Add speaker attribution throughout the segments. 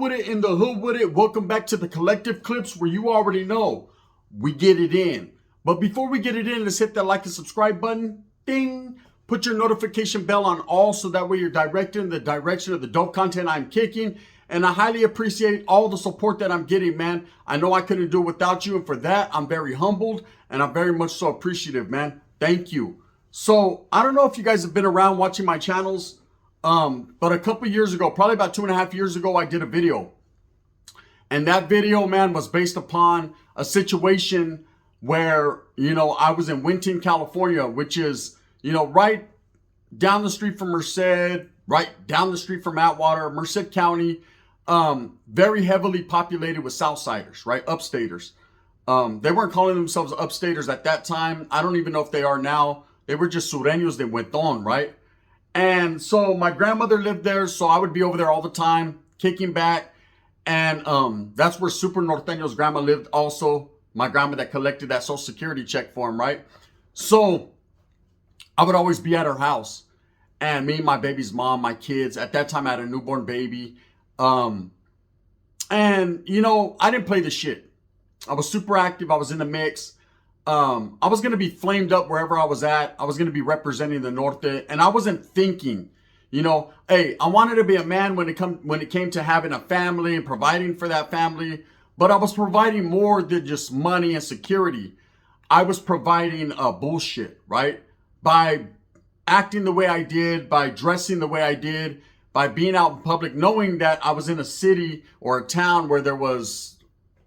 Speaker 1: with it, in the hood with it. Welcome back to the collective clips where you already know we get it in. But before we get it in, let's hit that like and subscribe button. Ding. Put your notification bell on all so that way you're directed in the direction of the dope content I'm kicking. And I highly appreciate all the support that I'm getting, man. I know I couldn't do it without you. And for that, I'm very humbled and I'm very much so appreciative, man. Thank you. So I don't know if you guys have been around watching my channels. But a couple years ago, probably about 2.5 years ago, I did a video. And that video, man, was based upon a situation where, I was in Winton, California, which is, right down the street from Merced, right down the street from Atwater, Merced County, very heavily populated with Southsiders, right? Upstaters. They weren't calling themselves upstaters at that time. I don't even know if they are now. They were just sureños de Winton, right? And so my grandmother lived there, so I would be over there all the time, kicking back. And that's where Super Norteño's grandma lived also. My grandma that collected that Social Security check for him, right? So I would always be at her house. And me, my baby's mom, my kids. At that time, I had a newborn baby. And, I didn't play the shit. I was super active. I was in the mix. I was going to be flamed up wherever I was at. I was going to be representing the Norte. And I wasn't thinking, hey, I wanted to be a man when it came to having a family and providing for that family. But I was providing more than just money and security. I was providing bullshit, right? By acting the way I did, by dressing the way I did, by being out in public, knowing that I was in a city or a town where there was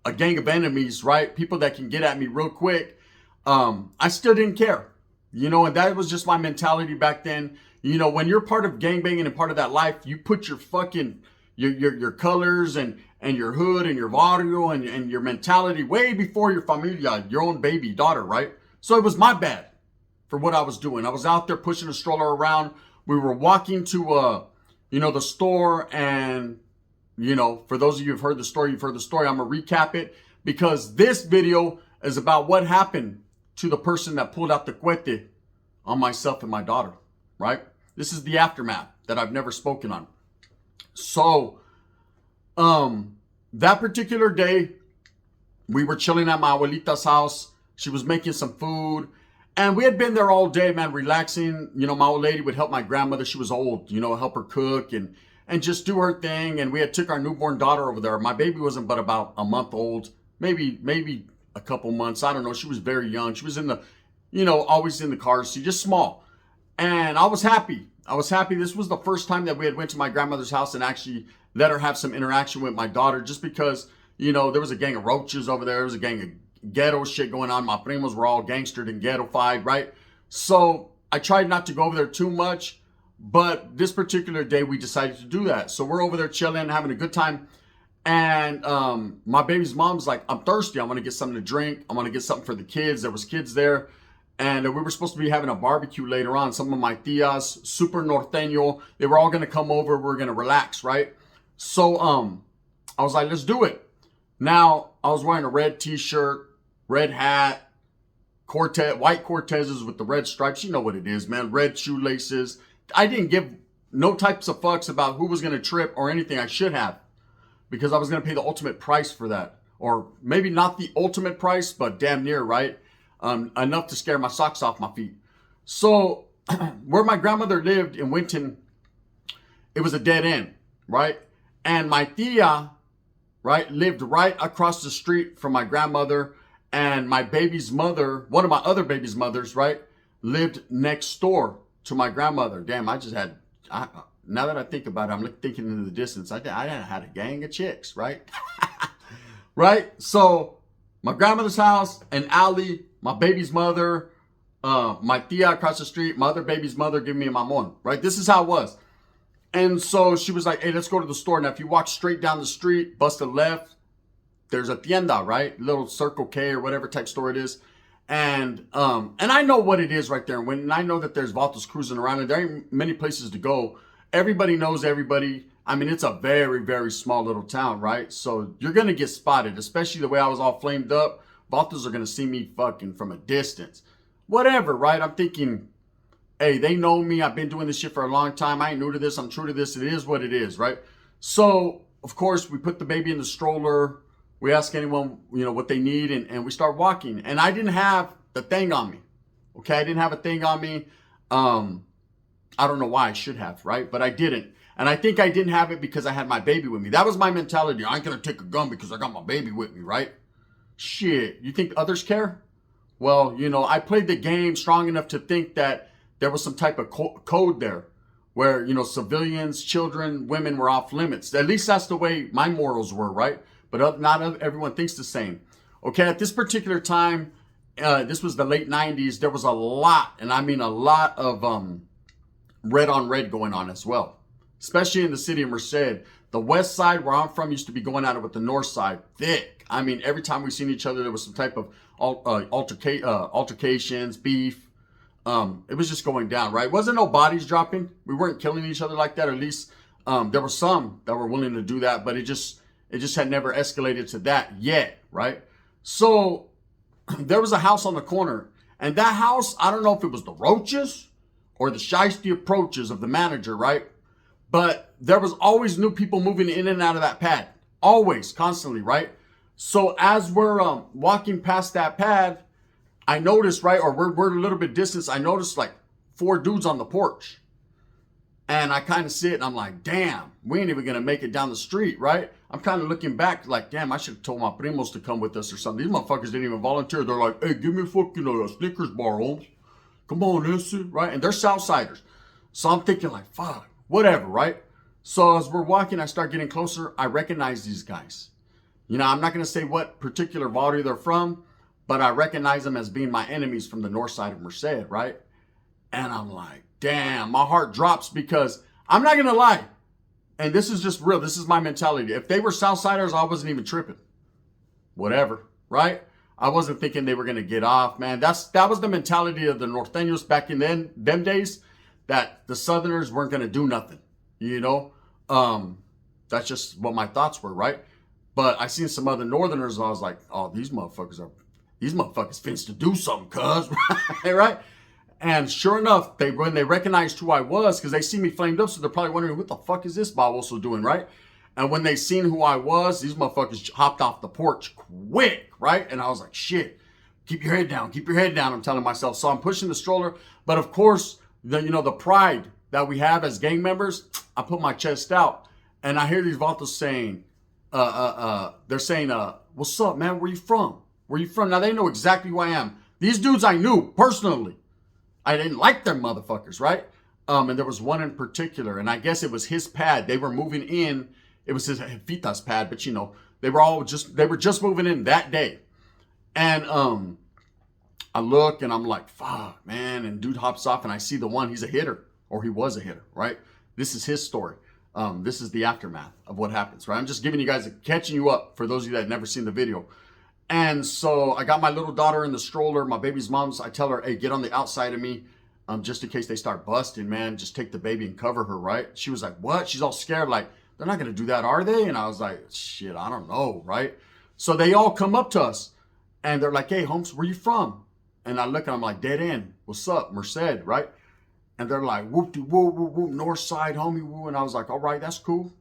Speaker 1: a gang of enemies, right? People that can get at me real quick. I still didn't care, and that was just my mentality back then. When you're part of gangbanging and part of that life, you put your fucking, your colors and your hood and your barrio and your mentality way before your familia, your own baby daughter, right? So it was my bad for what I was doing. I was out there pushing a stroller around. We were walking to, the store, and, for those of you who've heard the story, you've heard the story. I'm going to recap it because this video is about what happened to the person that pulled out the cohete on myself and my daughter, right? This is the aftermath that I've never spoken on. So, that particular day, we were chilling at my abuelita's house. She was making some food. And we had been there all day, man, relaxing. My old lady would help my grandmother. She was old, help her cook and just do her thing. And we had took our newborn daughter over there. My baby wasn't but about a month old, maybe a couple months. I don't know. She was very young. She was in the, always in the car seat, just small. And I was happy. This was the first time that we had went to my grandmother's house and actually let her have some interaction with my daughter, just because, there was a gang of roaches over there. There was a gang of ghetto shit going on. My primos were all gangstered and ghettofied, right? So I tried not to go over there too much, but this particular day we decided to do that. So we're over there chilling, having a good time. And my baby's mom's like, I'm thirsty. I want to get something to drink. I want to get something for the kids. There was kids there. And we were supposed to be having a barbecue later on. Some of my tias, Super Norteño, they were all going to come over. We're going to relax, right? So I was like, let's do it. Now, I was wearing a red t-shirt, red hat, white Cortezes with the red stripes. You know what it is, man. Red shoelaces. I didn't give no types of fucks about who was going to trip or anything. I should have, because I was going to pay the ultimate price for that. Or maybe not the ultimate price, but damn near, right? Enough to scare my socks off my feet. So where my grandmother lived in Winton, it was a dead end, right? And my tia, right, lived right across the street from my grandmother. And my baby's mother, one of my other baby's mothers, right, lived next door to my grandmother. Damn, now that I think about it, I'm thinking into the distance. I had a gang of chicks, right? Right? So my grandmother's house, an alley, my baby's mother, my tia across the street, my other baby's mother giving me a mamon, right? This is how it was. And so she was like, hey, let's go to the store. Now, if you walk straight down the street, bust a left, there's a tienda, right? Little Circle K or whatever type store it is. And I know what it is right there. And I know that there's vatos cruising around, and there ain't many places to go. Everybody knows everybody. I mean, it's a very, very small little town, right? So you're going to get spotted, especially the way I was all flamed up. Vatos are going to see me fucking from a distance. Whatever, right? I'm thinking, hey, they know me. I've been doing this shit for a long time. I ain't new to this. I'm true to this. It is what it is, right? So of course, we put the baby in the stroller. We ask anyone, what they need, and we start walking. And I didn't have the thing on me. Okay, I didn't have a thing on me. I don't know why. I should have, right? But I didn't. And I think I didn't have it because I had my baby with me. That was my mentality. I ain't going to take a gun because I got my baby with me, right? Shit. You think others care? Well, I played the game strong enough to think that there was some type of code there where, civilians, children, women were off limits. At least that's the way my morals were, right? But not everyone thinks the same. Okay, at this particular time, this was the late 90s, there was a lot, and I mean a lot of red on red going on as well. Especially in the city of Merced. The west side where I'm from used to be going at it with the north side. Thick. I mean, every time we seen each other, there was some type of altercations, beef. It was just going down, right? Wasn't no bodies dropping. We weren't killing each other like that. Or at least there were some that were willing to do that, but it just had never escalated to that yet, right? So there was a house on the corner, and that house, I don't know if it was the roaches or the shiesty approaches of the manager, right? But there was always new people moving in and out of that pad. Always, constantly, right? So as we're walking past that pad, I noticed, right, or we're a little bit distance, I noticed like 4 dudes on the porch. And I kind of see it, and I'm like, damn, we ain't even going to make it down the street, right? I'm kind of looking back like, damn, I should have told my primos to come with us or something. These motherfuckers didn't even volunteer. They're like, hey, give me a fucking Snickers bar, Holmes. Come on, Nancy, right? And they're Southsiders. So I'm thinking like, fuck. Whatever, right? So as we're walking, I start getting closer. I recognize these guys. I'm not going to say what particular volley they're from, but I recognize them as being my enemies from the north side of Merced, right? And I'm like, damn, my heart drops because I'm not going to lie. And this is just real. This is my mentality. If they were Southsiders, I wasn't even tripping. Whatever, right? I wasn't thinking they were going to get off, man. That was the mentality of the Norteños back in them days. That the Southerners weren't going to do nothing, That's just what my thoughts were, right? But I seen some other Northerners, and I was like, oh, these motherfuckers finna to do something, cuz, right? And sure enough, when they recognized who I was, because they see me flamed up, so they're probably wondering, what the fuck is this Baboso doing, right? And when they seen who I was, these motherfuckers hopped off the porch quick, right? And I was like, shit, keep your head down, I'm telling myself. So I'm pushing the stroller, but of course, the pride that we have as gang members, I put my chest out, and I hear these vatos saying, they're saying, what's up, man? Where you from? Now they know exactly who I am. These dudes I knew personally. I didn't like them motherfuckers, right? And there was one in particular, and I guess it was his pad. They were moving in. It was his Jefita's pad, but they were just moving in that day. And I look and I'm like, fuck, man. And dude hops off and I see the one, he's a hitter, or he was a hitter, right? This is his story. This is the aftermath of what happens, right? I'm just giving you guys, catching you up for those of you that have never seen the video. And so I got my little daughter in the stroller, my baby's mom's, I tell her, hey, get on the outside of me, just in case they start busting, man, just take the baby and cover her, right? She was like, what? She's all scared, like, they're not going to do that, are they? And I was like, shit, I don't know, right? So they all come up to us and they're like, hey, Holmes, where you from? And I look and I'm like, dead end. What's up? Merced, right? And they're like, whoop-de-woo, whoop, whoop, north side, homie, woo. And I was like, all right, that's cool.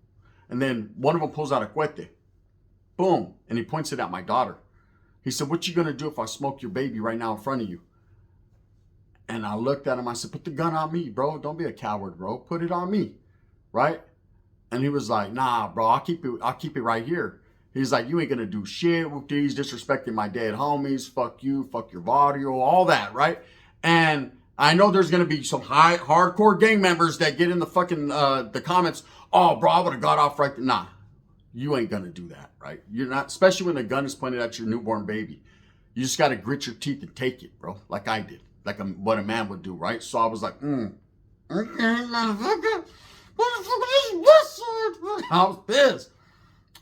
Speaker 1: And then one of them pulls out a cuete. Boom. And he points it at my daughter. He said, what you going to do if I smoke your baby right now in front of you? And I looked at him. I said, put the gun on me, bro. Don't be a coward, bro. Put it on me, right? And he was like, nah, bro, I'll keep it right here. He's like, you ain't going to do shit with these, disrespecting my dead homies. Fuck you, fuck your barrio, all that, right? And I know there's going to be some hardcore gang members that get in the fucking, the comments, oh, bro, I would have got off right there. Nah, you ain't going to do that, right? You're not, especially when the gun is pointed at your newborn baby. You just got to grit your teeth and take it, bro, like I did, like what a man would do, right? So I was like, okay, motherfucker. What the fuck is this? I was pissed.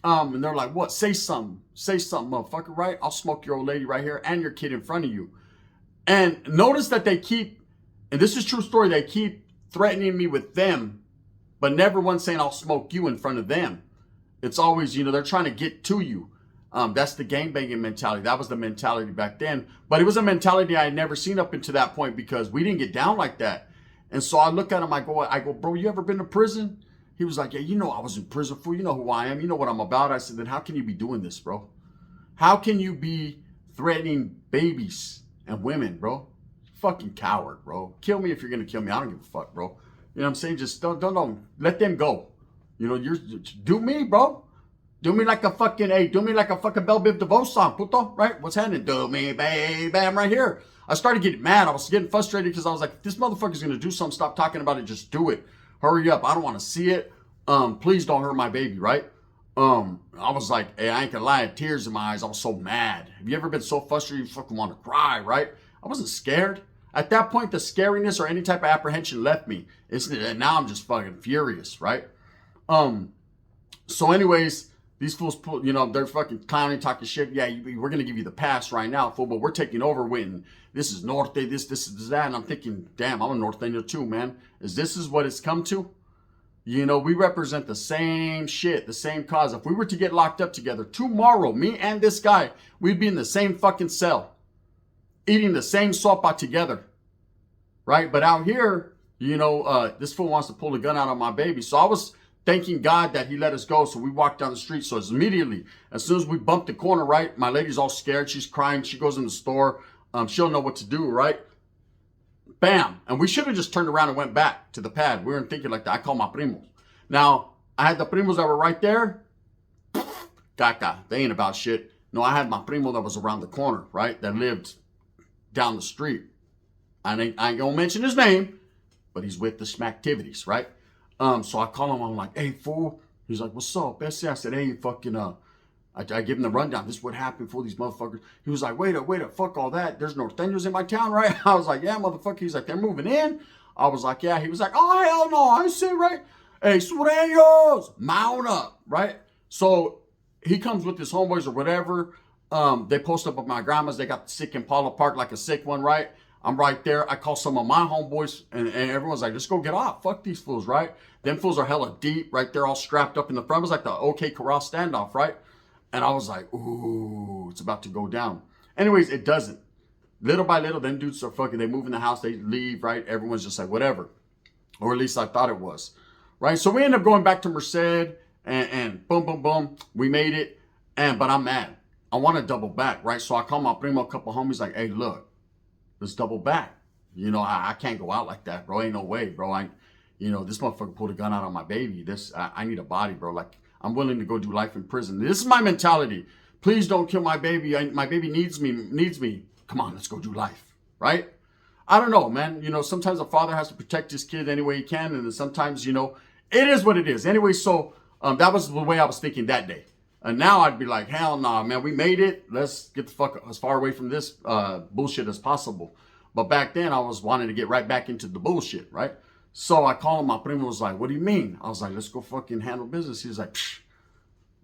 Speaker 1: And they're like, what? Say something, motherfucker, right? I'll smoke your old lady right here and your kid in front of you. And notice that they keep, and this is true story, they keep threatening me with them, but never once saying I'll smoke you in front of them. It's always, they're trying to get to you. That's the gangbanging mentality. That was the mentality back then. But it was a mentality I had never seen up until that point because we didn't get down like that. And so I look at him, I go, bro, you ever been to prison? He was like, yeah, you know I was in prison, fool. You know who I am. You know what I'm about. I said, then how can you be doing this, bro? How can you be threatening babies and women, bro? Fucking coward, bro. Kill me if you're going to kill me. I don't give a fuck, bro. You know what I'm saying? Just don't let them go. You know, do me, bro. Do me like a fucking, hey, do me like a fucking Belle Biv DeVoe song, puto, right? What's happening? Do me, baby, I'm right here. I started getting mad. I was getting frustrated because I was like, if this motherfucker's going to do something, stop talking about it, just do it. Hurry up. I don't want to see it. Please don't hurt my baby, right? I was like, hey, I ain't gonna lie, I had tears in my eyes. I was so mad. Have you ever been so frustrated you fucking want to cry, right? I wasn't scared. At that point, the scariness or any type of apprehension left me. And now I'm just fucking furious, right? So anyways, these fools, you know, they're fucking clowning, talking shit. Yeah, we're going to give you the pass right now, fool, but we're taking over Winton. This is Norte, this is that. And I'm thinking, damn, I'm a Norteño too, man. This is what it's come to? You know, we represent the same shit, the same cause. If we were to get locked up together tomorrow, me and this guy, we'd be in the same fucking cell, eating the same sopa together, right? But out here, you know, this fool wants to pull a gun out on my baby. So I was thanking God that he let us go. So we walked down the street. So it's immediately, as soon as we bumped the corner, right, my lady's all scared. She's crying. She goes in the store. She don't know what to do, right? Bam. And we should have just turned around and went back to the pad. We weren't thinking like that. I call my primos. Now, I had the primos that were right there. Caca. They ain't about shit. No, I had my primo that was around the corner, right? That lived down the street. I ain't gonna mention his name, but he's with the smacktivities, right? So I call him. I'm like, hey, fool. He's like, what's up, Bessie? I said, hey, fucking, I give him the rundown. This is what happened for these motherfuckers. He was like, wait up, fuck all that. There's Norteños in my town, right? I was like, yeah, motherfucker. He's like, they're moving in. I was like, yeah. He was like, oh, hell no. I said, right? Hey, sureños, mount up, right? So he comes with his homeboys or whatever. They post up at my grandma's. They got the sick Impala parked like a sick one, right? I'm right there. I call some of my homeboys, and everyone's like, let's go get off. Fuck these fools, right? Them fools are hella deep, right? They're all strapped up in the front. It was like the OK Corral standoff, right? And I was like, ooh, it's about to go down. Anyways, it doesn't. Little by little, them dudes are fucking, they move in the house, they leave, right? Everyone's just like, whatever. Or at least I thought it was, right? So we end up going back to Merced, and boom, boom, boom. We made it, but I'm mad. I want to double back, right? So I call my primo, a couple homies, like, hey, look, let's double back. You know, I can't go out like that, bro. Ain't no way, bro. You know, this motherfucker pulled a gun out on my baby. I need a body, bro. Like, I'm willing to go do life in prison. This is my mentality. Please don't kill my baby. My baby needs me. Come on, let's go do life, right? I don't know, man. You know, sometimes a father has to protect his kid any way he can, and then sometimes, you know, it is what it is. Anyway, so that was the way I was thinking that day. And now I'd be like, hell no, man, we made it. Let's get the fuck as far away from this bullshit as possible. But back then, I was wanting to get right back into the bullshit, right? So I called him. My primo was like, what do you mean? I was like, let's go fucking handle business. He was like, psh,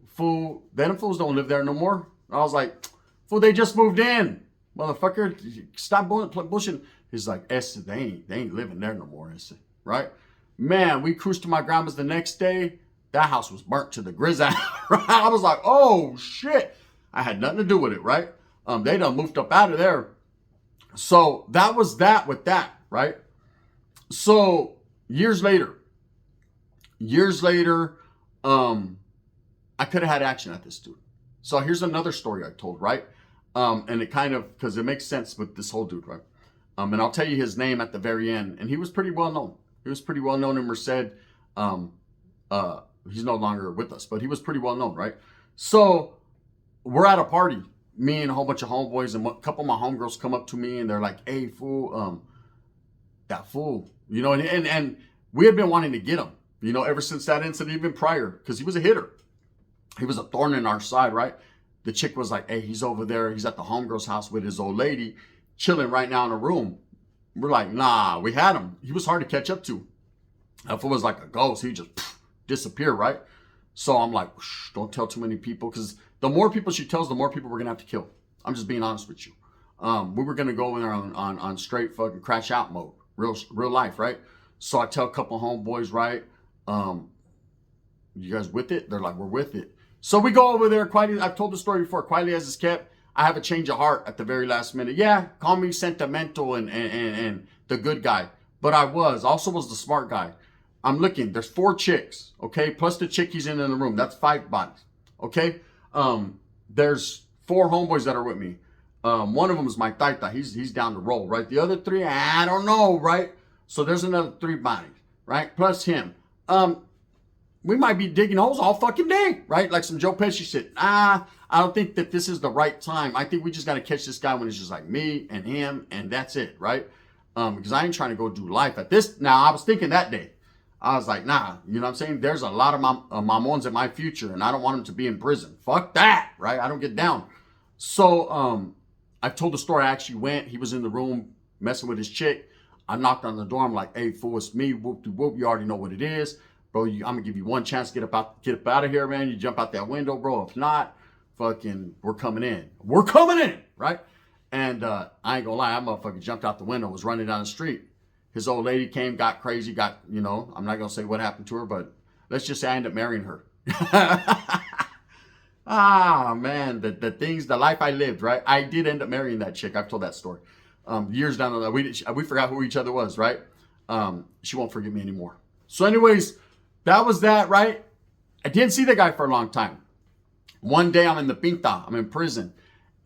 Speaker 1: fool, them fools don't live there no more. I was like, fool, they just moved in. Motherfucker, stop bullshit. He's like, they ain't living there no more, right? Man, we cruised to my grandma's the next day. That house was burnt to the grizzly. I was like, oh, shit. I had nothing to do with it, right? They done moved up out of there. So that was that with that, right? So years later, I could have had action at this dude. So here's another story I told, right? And it kind of, because it makes sense with this whole dude, right? And I'll tell you his name at the very end. And he was pretty well known. He was pretty well known in Merced. He's no longer with us, but he was pretty well known, right? So we're at a party, me and a whole bunch of homeboys, and a couple of my homegirls come up to me and they're like, hey, fool, that fool, you know, and we had been wanting to get him, you know, ever since that incident, even prior, because he was a hitter. He was a thorn in our side, right? The chick was like, hey, he's over there. He's at the homegirl's house with his old lady, chilling right now in a room. We're like, nah, we had him. He was hard to catch up to. That fool was like a ghost. He just disappear, right? So I'm like, don't tell too many people, because the more people she tells, the more people we're gonna have to kill. I'm just being honest with you. We were gonna go in there on straight fucking crash out mode, real life, right? So I tell a couple homeboys, right? You guys with it? They're like, we're with it. So we go over there. Quietly, I've told the story before. Quietly as it's kept, I have a change of heart at the very last minute. Yeah, call me sentimental and the good guy, but I also was the smart guy. I'm looking. There's 4 chicks, okay? Plus the chick he's in the room. That's 5 bodies, okay? There's 4 homeboys that are with me. One of them is my taita. He's down the road, right? The other 3, I don't know, right? So there's another 3 bodies, right? Plus him. We might be digging holes all fucking day, right? Like some Joe Pesci shit. I don't think that this is the right time. I think we just got to catch this guy when it's just like me and him, and that's it, right? Because I ain't trying to go do life at this. Now, I was thinking that day. I was like, nah, you know what I'm saying? There's a lot of mamons in my future, and I don't want them to be in prison. Fuck that, right? I don't get down. So, I've told the story. I actually went. He was in the room messing with his chick. I knocked on the door. I'm like, hey, fool, it's me. Whoop-de-whoop. You already know what it is. Bro, I'm going to give you one chance to get up out of here, man. You jump out that window, bro. If not, fucking, we're coming in. We're coming in, right? And I ain't going to lie. That motherfucker jumped out the window, was running down the street. His old lady came, got crazy, you know, I'm not going to say what happened to her, but let's just say I ended up marrying her. Man, the life I lived, right? I did end up marrying that chick. I've told that story. Years down the line, we forgot who each other was, right? She won't forgive me anymore. So anyways, that was that, right? I didn't see the guy for a long time. One day I'm in the Pinta, I'm in prison,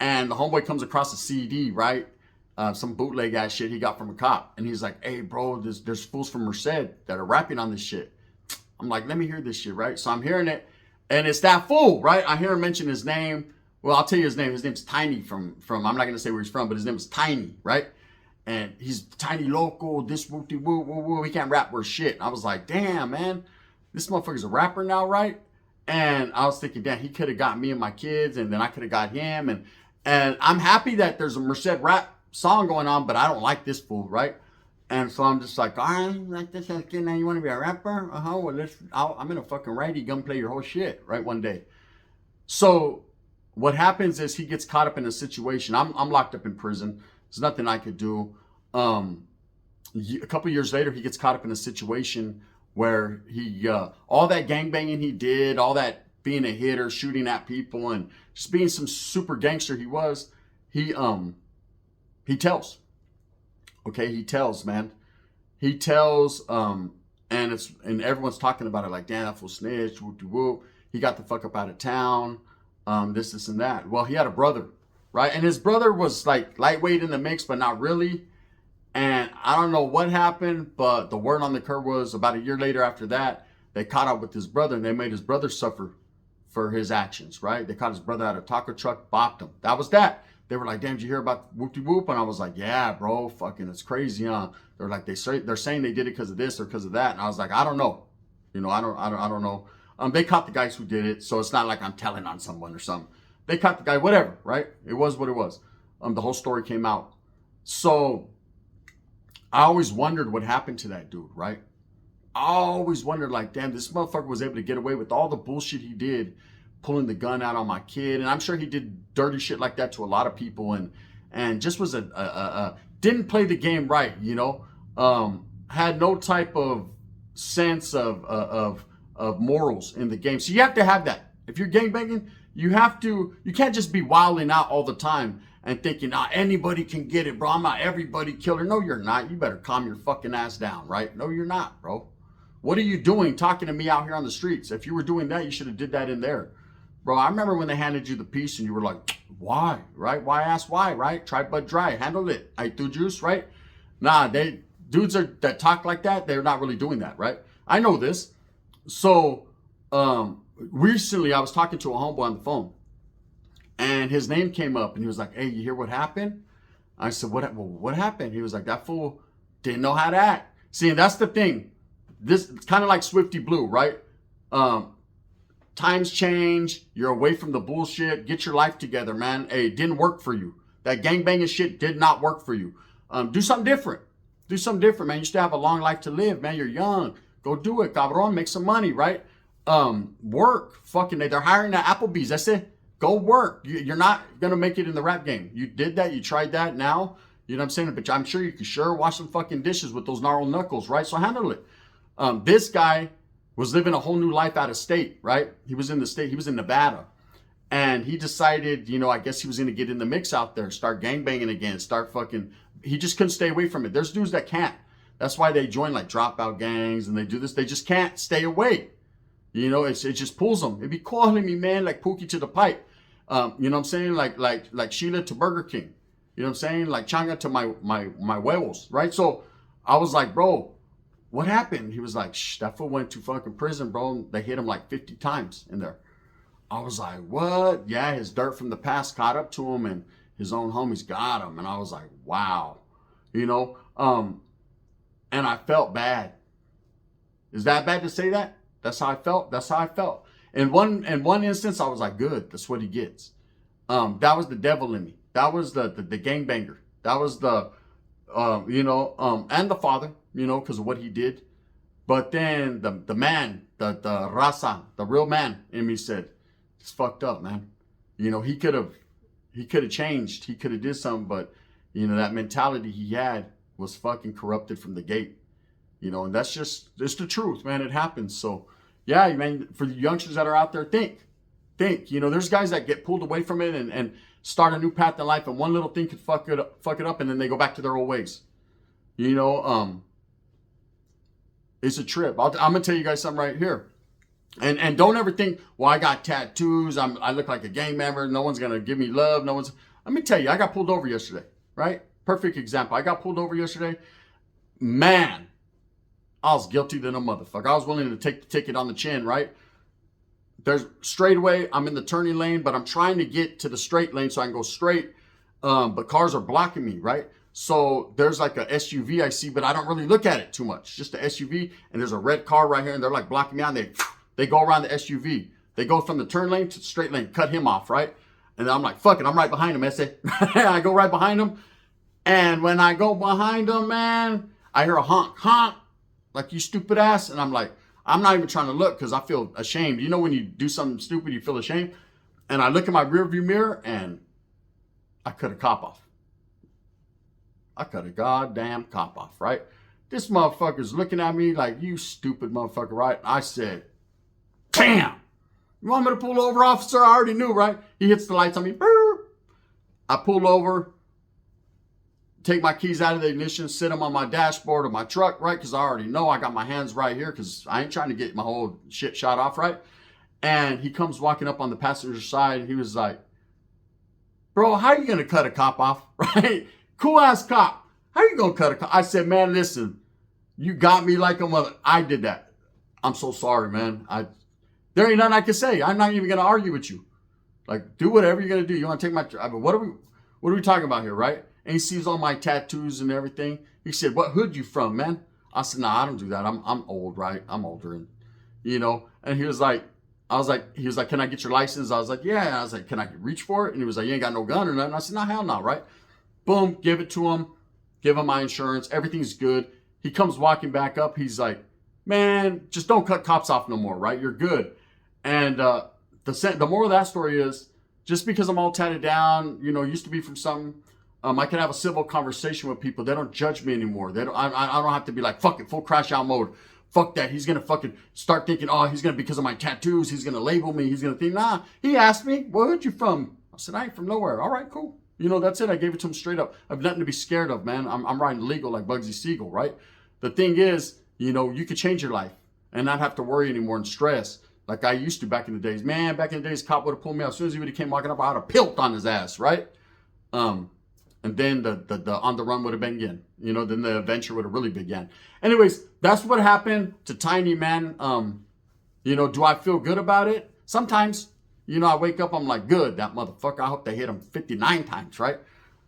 Speaker 1: and the homeboy comes across a CD, right? Some bootleg ass shit he got from a cop. And he's like, hey, bro, there's fools from Merced that are rapping on this shit. I'm like, let me hear this shit, right? So I'm hearing it, and it's that fool, right? I hear him mention his name. Well, I'll tell you his name. His name's Tiny from I'm not going to say where he's from, but his name is Tiny, right? And he's Tiny Local, this woo-de-woo, he can't rap worth shit. And I was like, damn, man, this motherfucker's a rapper now, right? And I was thinking, damn, he could have got me and my kids, and then I could have got him. And I'm happy that there's a Merced rap song going on, but I don't like this fool, right? And so I'm just like, all right, like this kid, now you want to be a rapper? Well, I'm gonna fucking write you, gonna play your whole shit, right? One day. So what happens is he gets caught up in a situation. I'm locked up in prison. There's nothing I could do. A couple years later, he gets caught up in a situation where he all that gangbanging he did, all that being a hitter, shooting at people, and just being some super gangster he was, he tells. Okay, he tells, man. He tells, and everyone's talking about it like, damn, that fool snitch, whoop-de-whoop. He got the fuck up out of town, this, and that. Well, he had a brother, right? And his brother was like lightweight in the mix, but not really. And I don't know what happened, but the word on the curb was about a year later after that, they caught up with his brother, and they made his brother suffer for his actions, right? They caught his brother out of a taco truck, bopped him. That was that. They were like, damn, did you hear about whoop-de-whoop? And I was like, yeah, bro, fucking, it's crazy, huh? They're like, they're saying they did it because of this or because of that. And I was like, I don't know. You know, I don't know. They caught the guys who did it, so it's not like I'm telling on someone or something. They caught the guy, whatever, right? It was what it was. The whole story came out. So I always wondered what happened to that dude, right? I always wondered, like, damn, this motherfucker was able to get away with all the bullshit he did, pulling the gun out on my kid. And I'm sure he did dirty shit like that to a lot of people, and just was didn't play the game right, you know? Had no type of sense of morals in the game. So you have to have that. If you're gangbanging, you can't just be wilding out all the time and thinking, anybody can get it, bro. I'm not everybody killer. No, you're not. You better calm your fucking ass down, right? No, you're not, bro. What are you doing talking to me out here on the streets? If you were doing that, you should have did that in there. Bro, I remember when they handed you the piece and you were like, why, right? Why ask why, right? Try but dry, handle it. I do juice, right? Nah, dudes that talk like that, they're not really doing that, right? I know this. So, recently I was talking to a homeboy on the phone, and his name came up, and he was like, hey, you hear what happened? I said, what happened? He was like, that fool didn't know how to act. See, and that's the thing. This, it's kind of like Swifty Blue, right? Times change. You're away from the bullshit. Get your life together, man. Hey, it didn't work for you. That gangbanging shit did not work for you. Do something different. Do something different, man. You still have a long life to live, man. You're young. Go do it, cabrón. Make some money, right? Work. Fucking, they're hiring at Applebee's. That's it. Go work. You're not going to make it in the rap game. You did that. You tried that. Now, you know what I'm saying? But I'm sure you can wash some fucking dishes with those gnarled knuckles, right? So handle it. This guy was living a whole new life out of state, right? He was in the state. He was in Nevada. And he decided, you know, I guess he was going to get in the mix out there, start gangbanging again, start fucking. He just couldn't stay away from it. There's dudes that can't. That's why they join like dropout gangs and they do this. They just can't stay away. You know, it just pulls them. It be calling me, man, like Pookie to the pipe. You know what I'm saying? Like Sheila to Burger King. You know what I'm saying? Like Changa to my huevos, right? So I was like, bro, what happened? He was like, shh, that fool went to fucking prison, bro. They hit him like 50 times in there. I was like, what? Yeah, his dirt from the past caught up to him and his own homies got him. And I was like, wow. You know, and I felt bad. Is that bad to say that? That's how I felt. That's how I felt. In one instance, I was like, good. That's what he gets. That was the devil in me. That was the gangbanger. That was the, you know, and the father, you know, because of what he did. But then the man, the raza, the real man in me said, it's fucked up, man. You know, he could have changed. He could have did something, but, you know, that mentality he had was fucking corrupted from the gate. You know, and that's just the truth, man. It happens. So, yeah, man, for the youngsters that are out there, think. You know, there's guys that get pulled away from it and start a new path in life, and one little thing could fuck it up, and then they go back to their old ways. You know, it's a trip. I'm gonna tell you guys something right here. And don't ever think, well, I got tattoos. I look like a gang member. No one's gonna give me love. Let me tell you, I got pulled over yesterday, right? Perfect example. I got pulled over yesterday. Man, I was guilty than a motherfucker. I was willing to take the ticket on the chin, right? There's straightaway. I'm in the turning lane, but I'm trying to get to the straight lane so I can go straight. But cars are blocking me, right? So there's like a SUV I see, but I don't really look at it too much. Just the SUV, and there's a red car right here, and they're like blocking me out. And they go around the SUV. They go from the turn lane to the straight lane, cut him off, right? And I'm like, fuck it, I'm right behind him, I I go right behind him. And when I go behind him, man, I hear a honk, like, you stupid ass. And I'm like, I'm not even trying to look because I feel ashamed. You know, when you do something stupid, you feel ashamed. And I look in my rearview mirror and I cut a cop off. I cut a goddamn cop off, right? This motherfucker's looking at me like, you stupid motherfucker, right? I said, bam! You want me to pull over, officer? I already knew, right? He hits the lights on me. I pull over, take my keys out of the ignition, sit them on my dashboard of my truck, right? Because I already know I got my hands right here because I ain't trying to get my whole shit shot off, right? And he comes walking up on the passenger side. And he was like, bro, how are you going to cut a cop off, right? Cool ass cop. How are you going to cut a cop? I said, man, listen, you got me like a mother. I did that. I'm so sorry, man. There ain't nothing I can say. I'm not even going to argue with you. Like, do whatever you're going to do. You want to take my, what are we talking about here, right? And he sees all my tattoos and everything. He said, what hood you from, man? I said, nah, I don't do that. I'm old, right? I'm older. And, you know, and he was like, can I get your license? I was like, yeah. I was like, can I reach for it? And he was like, you ain't got no gun or nothing. I said, no, hell no, right? Boom, give it to him. Give him my insurance. Everything's good. He comes walking back up. He's like, man, just don't cut cops off no more, right? You're good. And the moral of that story is, just because I'm all tatted down, you know, used to be from something, I can have a civil conversation with people. They don't judge me anymore. I don't have to be like, fuck it, full crash out mode. Fuck that. He's going to fucking start thinking, oh, he's going to, because of my tattoos, he's going to label me. He's going to think, nah. He asked me, where'd you from? I said, I ain't from nowhere. All right, cool. You know, that's it. I gave it to him straight up. I have nothing to be scared of, man. I'm riding legal like Bugsy Siegel, right? The thing is, you know, you could change your life and not have to worry anymore and stress like I used to back in the days. Man, back in the days, cop would have pulled me out. As soon as he would have came walking up, I would have pilt on his ass, right? And then the on the run would have begun. You know, then the adventure would have really began. Anyways, that's what happened to Tiny, man. You know, do I feel good about it? Sometimes, you know, I wake up, I'm like, good, that motherfucker. I hope they hit him 59 times, right?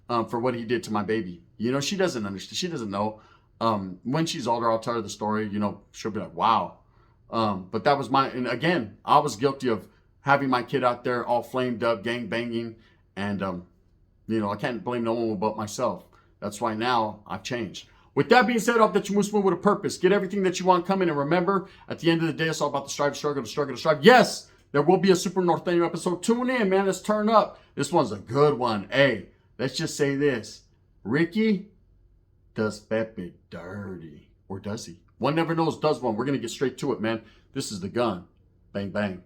Speaker 1: For what he did to my baby. You know, she doesn't understand. She doesn't know. When she's older, I'll tell her the story. You know, she'll be like, wow. But that was and again, I was guilty of having my kid out there all flamed up, gang banging. And, you know, I can't blame no one but myself. That's why now I've changed. With that being said, I hope that you move smooth with a purpose. Get everything that you want coming. And remember, at the end of the day, it's all about the strive, struggle, the struggle, the strive. Yes, there will be a Super Norteño episode. Tune in, man. Let's turn up. This one's a good one. Hey, let's just say this. Ricky does Pepe dirty. Or does he? One never knows, does one. We're going to get straight to it, man. This is the gun. Bang, bang.